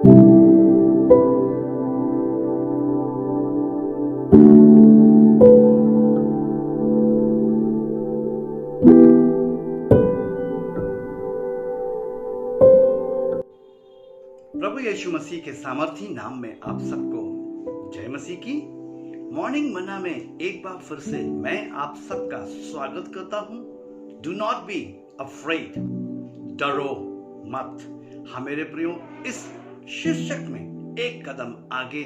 प्रभु यीशु मसीह के सामर्थी नाम में आप सबको जय मसीह की। मॉर्निंग मन्ना में एक बार फिर से मैं आप सबका स्वागत करता हूं। डू नॉट बी अफ्रेड, डरो मत। हाँ मेरे प्रियो, इस शीर्षक में एक कदम आगे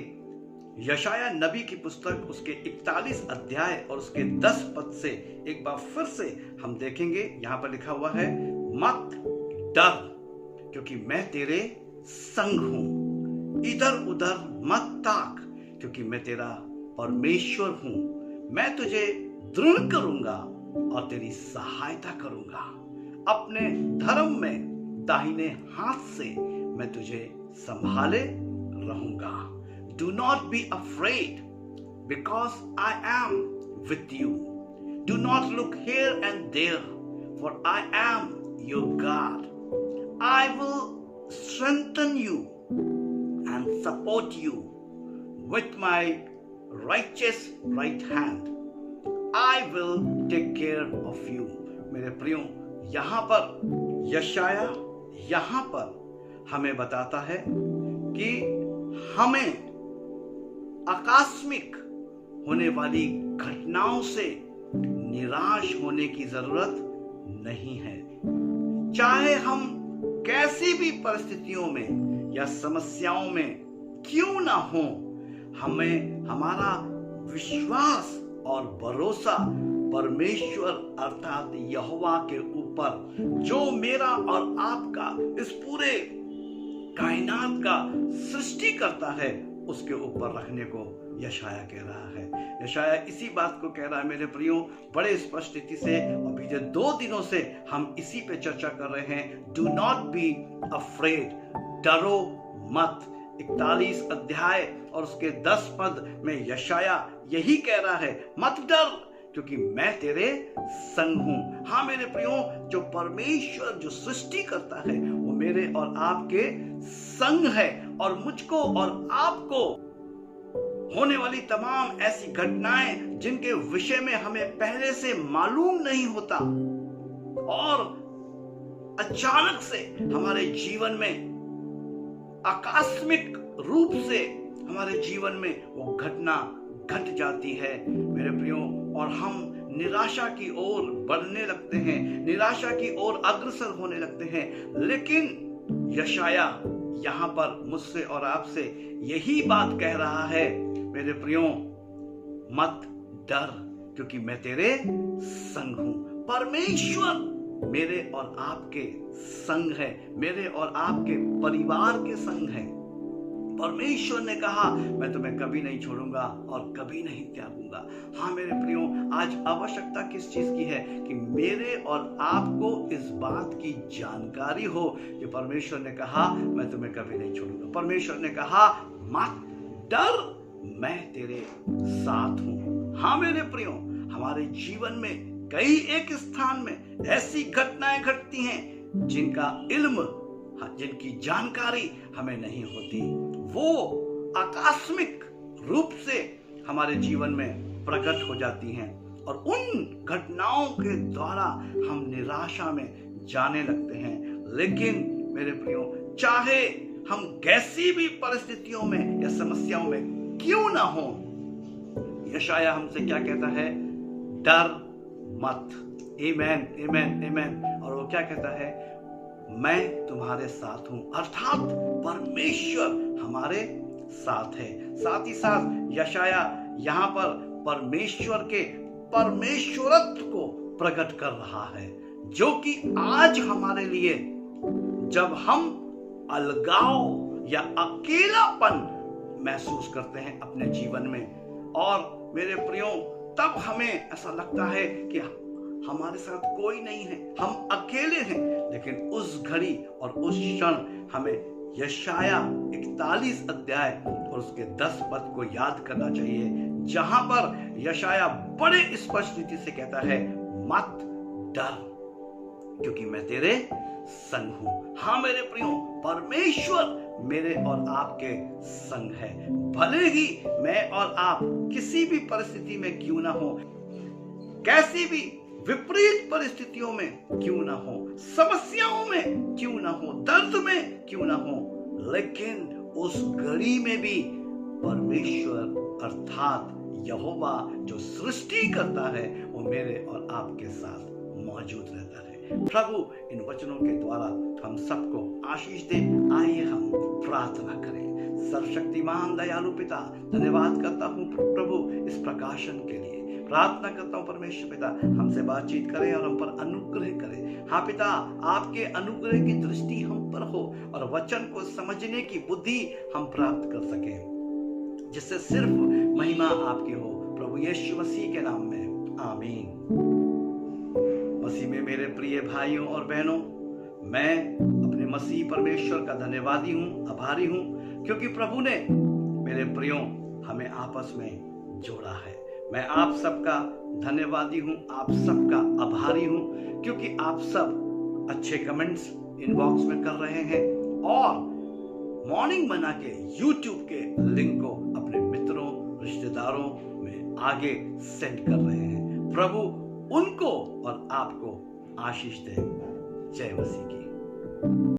यशाया नबी की पुस्तक उसके 41 अध्याय और उसके 10 पद से एक बार फिर से हम देखेंगे। यहां पर लिखा हुआ है, मत डर क्योंकि मैं तेरे संग हूं। इधर उधर मत ताक क्योंकि मैं तेरा परमेश्वर हूं। मैं तुझे दृढ़ करूंगा और तेरी सहायता करूंगा। अपने धर्म में दाहिने हाथ से मैं तुझे संभाले रहूंगा। Do not be afraid because I am with you. Do not look here and there for I am your God. I will strengthen you and support you with my righteous right hand. I will take care of you. मेरे प्रियो, यहाँ पर यशाया यहाँ पर हमें बताता है कि हमें आकस्मिक होने वाली घटनाओं से निराश होने की जरूरत नहीं है। चाहे हम कैसी भी परिस्थितियों में या समस्याओं में क्यों ना हो, हमें हमारा विश्वास और भरोसा परमेश्वर अर्थात यहोवा के ऊपर, जो मेरा और आपका इस पूरे कायनात का सृष्टि करता है, उसके ऊपर रखने को यशाया कह रहा है। यशाया इसी बात को कह रहा है मेरे प्रियो बड़े स्पष्ट रीति से। और पिछले 2 दिनों से हम इसी पे चर्चा कर रहे हैं। डू नॉट बी अफ्रेड, डरो मत। 41 अध्याय और उसके 10 पद में यशाया यही कह रहा है, मत डर क्योंकि मैं तेरे संग हूं। हाँ मेरे प्रियो, जो परमेश्वर जो सृष्टि करता है वो मेरे और आपके संग है। और मुझको और आपको होने वाली तमाम ऐसी घटनाएं जिनके विषय में हमें पहले से मालूम नहीं होता और अचानक से हमारे जीवन में आकस्मिक रूप से हमारे जीवन में वो घटना घट जाती है मेरे प्रियो, और हम निराशा की ओर बढ़ने लगते हैं, निराशा की ओर अग्रसर होने लगते हैं। लेकिन यशाया यहाँ पर मुझसे और आपसे यही बात कह रहा है मेरे प्रियो, मत डर क्योंकि मैं तेरे संग हूं। परमेश्वर मेरे और आपके संग है, मेरे और आपके परिवार के संग है। परमेश्वर ने कहा, मैं तुम्हें कभी नहीं छोड़ूंगा और कभी नहीं त्यागूंगा। हाँ मेरे प्रियो, आज आवश्यकता किस चीज की है कि मेरे और आपको इस बात की जानकारी हो कि परमेश्वर ने कहा, मैं तुम्हें कभी नहीं छोड़ूंगा। परमेश्वर ने कहा, मत डर, मैं तेरे साथ हूं। हाँ मेरे प्रियो, हमारे जीवन में कई एक स्थान में ऐसी घटनाएं घटती हैं जिनका इल्म, जिनकी जानकारी हमें नहीं होती। वो आकस्मिक रूप से हमारे जीवन में प्रकट हो जाती हैं और उन घटनाओं के द्वारा हम निराशा में जाने लगते हैं। लेकिन मेरे प्रियो, चाहे हम कैसी भी परिस्थितियों में या समस्याओं में क्यों ना हो, यशाया हमसे क्या कहता है, डर मत। आमेन आमेन आमेन। और वो क्या कहता है, मैं तुम्हारे साथ हूं, अर्थात परमेश्वर हमारे साथ है। साथ ही साथ यशाया यहाँ पर परमेश्वर के परमेश्वरत्व को प्रकट कर रहा है, जो कि आज हमारे लिए जब हम अलगाव या अकेलापन महसूस करते हैं अपने जीवन में, और मेरे प्रियो तब हमें ऐसा लगता है कि हमारे साथ कोई नहीं है, हम अकेले हैं। लेकिन उस घड़ी और उस क्षण हमें यशाया 41 अध्याय और उसके 10 पद को याद करना चाहिए, जहां पर यशाया बड़े स्पष्ट रीति से कहता है, मत डर क्योंकि मैं तेरे संग हूं। हाँ मेरे प्रियो, परमेश्वर मेरे और आपके संग है। भले ही मैं और आप किसी भी परिस्थिति में क्यों ना हो, कैसी भी विपरीत परिस्थितियों में क्यों ना हो, समस्याओं में क्यों ना हो, दर्द में क्यों ना हो, लेकिन उस घड़ी में भी परमेश्वर अर्थात यहोवा जो सृष्टि करता है वो मेरे और आपके साथ मौजूद रहता है। प्रभु इन वचनों के द्वारा हम सबको आशीष दे। आइए हम प्रार्थना करें। सर्वशक्तिमान दयालु पिता, धन्यवाद करता हूँ प्रभु इस प्रकाशन के लिए। प्रार्थना करता हूँ परमेश्वर पिता, हमसे बातचीत करें और हम पर अनुग्रह करें। हाँ पिता, आपके अनुग्रह की दृष्टि हम पर हो और वचन को समझने की बुद्धि हम प्राप्त कर सकें, जिससे सिर्फ महिमा आपकी हो। प्रभु यीशु मसीह के नाम में आमीन। मसीह में मेरे प्रिय भाइयों और बहनों, मैं अपने मसीह परमेश्वर का धन्यवादी हूँ, आभारी हूँ, क्योंकि प्रभु ने मेरे प्रियो हमें आपस में जोड़ा है। मैं आप सबका धन्यवादी हूँ, आप सबका आभारी हूँ, क्योंकि आप सब अच्छे कमेंट्स इनबॉक्स में कर रहे हैं और मॉर्निंग मना के यूट्यूब के लिंक को अपने मित्रों रिश्तेदारों में आगे सेंड कर रहे हैं। प्रभु उनको और आपको आशीष दे। जय मसीह की।